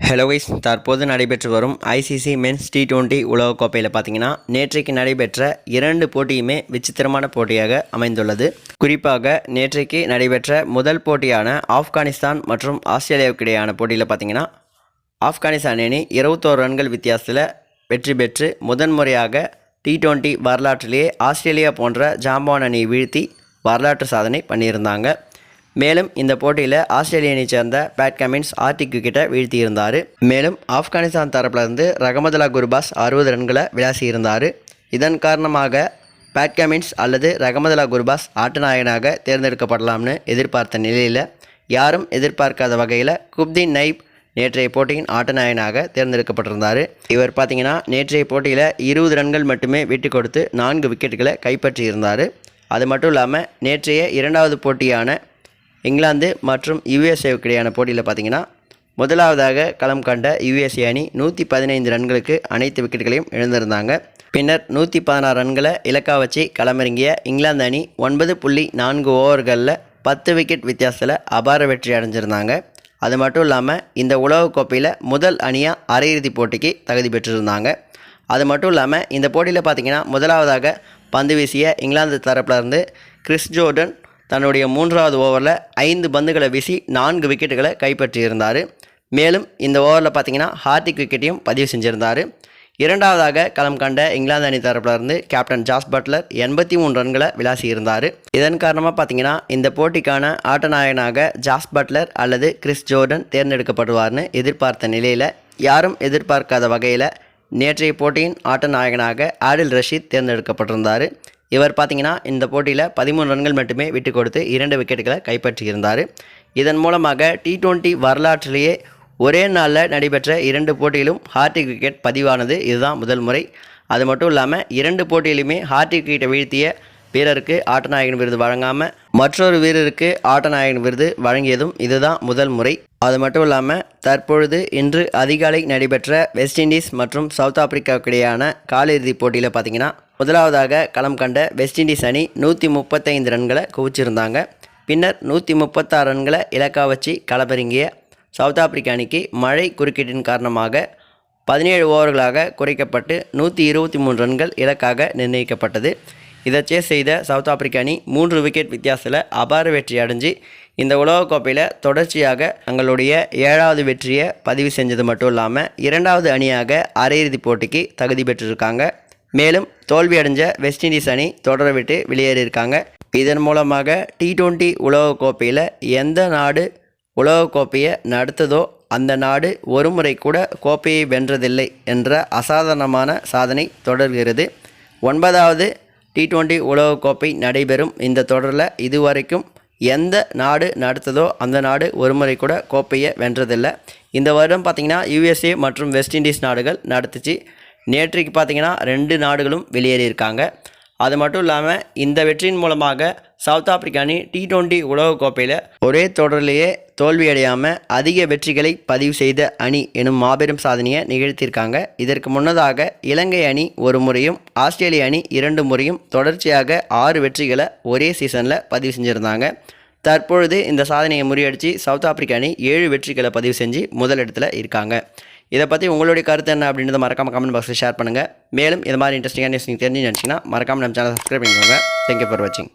Hello guys, தற்போது நடைபெற்று வரும் ஐசிசி மென்ஸ் T20 உலகக்கோப்பையில் பார்த்தீங்கன்னா நேற்றைக்கு நடைபெற்ற 2 போட்டியுமே விசித்திரமான போட்டியாக அமைந்துள்ளது. குறிப்பாக நேற்றைக்கு நடைபெற்ற முதல் போட்டியான ஆப்கானிஸ்தான் மற்றும் ஆஸ்திரேலியாவுக்கு இடையான போட்டியில் பார்த்தீங்கன்னா ஆப்கானிஸ்தான் அணி 21 ரன்கள் வித்தியாசத்தில் வெற்றி பெற்று முதன்முறையாக T20 வரலாற்றிலேயே ஆஸ்திரேலியா போன்ற ஜாம்பான் அணியை வீழ்த்தி வரலாற்று சாதனை பண்ணியிருந்தாங்க. மேலும் இந்த போட்டியில் ஆஸ்திரேலிய அணியை சேர்ந்த பேட் கமின்ஸ் ஆர்டிக் விக்கெட்டை வீழ்த்தியிருந்தார். மேலும் ஆப்கானிஸ்தான் தரப்பிலிருந்து ரகமதுல்லா குர்பாஸ் 60 ரன்களை விளாசியிருந்தார். இதன் காரணமாக பேட் கமின்ஸ் அல்லது ரகமதுல்லா குர்பாஸ் ஆட்டநாயகனாக தேர்ந்தெடுக்கப்படலாம்னு எதிர்பார்த்த நிலையில் யாரும் எதிர்பார்க்காத வகையில் குப்தீன் நைப் நேற்றைய போட்டியின் ஆட்டநாயகனாக தேர்ந்தெடுக்கப்பட்டிருந்தார். இவர் பார்த்தீங்கன்னா நேற்றைய போட்டியில் 20 ரன்கள் மட்டுமே விட்டு கொடுத்து 4 விக்கெட்டுகளை கைப்பற்றியிருந்தார். அது மட்டும் இல்லாமல் நேற்றைய இரண்டாவது போட்டியான இங்கிலாந்து மற்றும் யுஎஸ்ஏவுக்கு இடையான போட்டியில் பார்த்தீங்கன்னா முதலாவதாக களம் கண்ட யுஎஸ்ஏ அணி 115 ரன்களுக்கு அனைத்து விக்கெட்டுகளையும் இழந்திருந்தாங்க. பின்னர் 116 ரன்களை இலக்கா வச்சு களமிறங்கிய இங்கிலாந்து அணி 9.4 ஓவர்களில் 10 விக்கெட் வித்தியாசத்தில் அபார வெற்றி அடைஞ்சிருந்தாங்க. அது மட்டும் இல்லாமல் இந்த உலகக்கோப்பையில் முதல் அணியாக அரையிறுதி போட்டிக்கு தகுதி பெற்றிருந்தாங்க. அது மட்டும் இல்லாமல் இந்த போட்டியில் பார்த்தீங்கன்னா முதலாவதாக பந்து வீசிய இங்கிலாந்து தரப்பிலிருந்து கிறிஸ் ஜோர்டன் தன்னுடைய 3வது ஓவரில் 5 பந்துகளை வீசி 4 விக்கெட்டுகளை கைப்பற்றியிருந்தார். மேலும் இந்த ஓவரில் பார்த்தீங்கன்னா ஹார்டிக் விக்கெட்டையும் பதிவு செஞ்சிருந்தார். இரண்டாவதாக களம் கண்ட இங்கிலாந்து அணி தரப்பிலிருந்து கேப்டன் ஜாஸ் பட்லர் 83 ரன்களை விளாசியிருந்தார். இதன் காரணமாக பார்த்தீங்கன்னா இந்த போட்டிக்கான ஆட்டநாயகனாக ஜாஸ் பட்லர் அல்லது கிறிஸ் ஜோர்டன் தேர்ந்தெடுக்கப்படுவார்னு எதிர்பார்த்த நிலையில் யாரும் எதிர்பார்க்காத வகையில் நேற்றைய போட்டியின் ஆட்டநாயகனாக ஆடில் ரஷீத் தேர்ந்தெடுக்கப்பட்டிருந்தார். இவர் பார்த்தீங்கன்னா இந்த போட்டியில் 13 ரன்கள் மட்டுமே விட்டு கொடுத்து 2 விக்கெட்டுகளை கைப்பற்றியிருந்தார். இதன் மூலமாக T20 வரலாற்றிலேயே ஒரே நாளில் நடைபெற்ற 2 போட்டியிலும் ஹார்டிக் விக்கெட் பதிவானது இதுதான் முதல் முறை. அது மட்டும் இல்லாமல் 2 போட்டியிலுமே ஹார்டிக் விக்கெட்டை வீழ்த்திய வீரருக்கு ஆட்டநாயகன் விருது வழங்காமல் மற்றொரு வீரருக்கு ஆட்டநாயகன் விருது வழங்கியதும் இதுதான் முதல் முறை. அது மட்டும் இல்லாமல் தற்பொழுது இன்று அதிகாலை நடைபெற்ற வெஸ்ட் இண்டீஸ் மற்றும் சவுத் ஆப்பிரிக்காவுக்கு இடையான காலிறுதிப் போட்டியில் பார்த்தீங்கன்னா முதலாவதாக களம் கண்ட வெஸ்ட் இண்டீஸ் அணி 135 ரன்களை குவிச்சிருந்தாங்க. பின்னர் 136 ரன்களை இலக்கா வச்சு களமிறங்கிய சவுத் ஆப்பிரிக்கா அணிக்கு மழை குறுக்கீட்டின் காரணமாக 17 ஓவர்களாக குறைக்கப்பட்டு 123 ரன்கள் இலக்காக நிர்ணயிக்கப்பட்டது. இதை சேஸ் செய்த சவுத் ஆப்பிரிக்கா அணி 3 விக்கெட் வித்தியாசத்தில் அபார வெற்றி அடைஞ்சு இந்த உலகக்கோப்பையில் தொடர்ச்சியாக தங்களுடைய 7வது வெற்றியை பதிவு செஞ்சது மட்டும் இல்லாமல் 2வது அணியாக அரையிறுதிப் போட்டிக்கு தகுதி பெற்றிருக்காங்க. மேலும் தோல்வி அடைஞ்ச வெஸ்ட் இண்டீஸ் அணி தொடரை விட்டு வெளியேறியிருக்காங்க. இதன் மூலமாக T20 உலகக்கோப்பையில் எந்த நாடு உலகக்கோப்பையை நடத்துதோ அந்த நாடு ஒரு முறை கூட கோப்பையை வென்றதில்லை என்ற அசாதாரணமான சாதனை தொடர்கிறது. 9வது T20 உலகக்கோப்பை நடைபெறும் இந்த தொடரில் இதுவரைக்கும் எந்த நாடு நடத்துதோ அந்த நாடு ஒரு முறை கூட கோப்பையை வென்றதில்லை. இந்த வருடம் பார்த்திங்கன்னா யுஎஸ்ஏ மற்றும் வெஸ்ட் இண்டீஸ் நாடுகள் நடத்துச்சு. நேற்றைக்கு பார்த்திங்கன்னா 2 நாடுகளும் வெளியேறியிருக்காங்க. அது மட்டும் இல்லாமல் இந்த வெற்றியின் மூலமாக சவுத் ஆப்பிரிக்கா அணி T20 உலகக்கோப்பையில் ஒரே தொடரிலேயே தோல்வியடையாமல் அதிக வெற்றிகளை பதிவு செய்த அணி எனும் மாபெரும் சாதனையை நிகழ்த்தியிருக்காங்க. இதற்கு முன்னதாக இலங்கை அணி 1 முறையும் ஆஸ்திரேலிய அணி 2 முறையும் தொடர்ச்சியாக 6 வெற்றிகளை ஒரே சீசனில் பதிவு செஞ்சுருந்தாங்க. தற்பொழுது இந்த சாதனையை முறியடித்து சவுத் ஆப்பிரிக்கா அணி 7 வெற்றிகளை பதிவு செஞ்சு முதலிடத்தில் இருக்காங்க. இதை பற்றி உங்களுடைய கருத்து என்ன அப்படின்றத மறக்காமல் கமெண்ட் பாக்ஸில் ஷேர் பண்ணுங்கள். மேலும் இது மாதிரி இன்ட்ரெஸ்டிங்கான நியூஸ் நீங்கள் தெரிஞ்சு நினச்சிங்கன்னா மறக்காமல் நம்ம சேனல் சப்ஸ்கிரைப் பண்ணிக்கோங்க. தேங்க்யூ ஃபார் வாட்சிங்.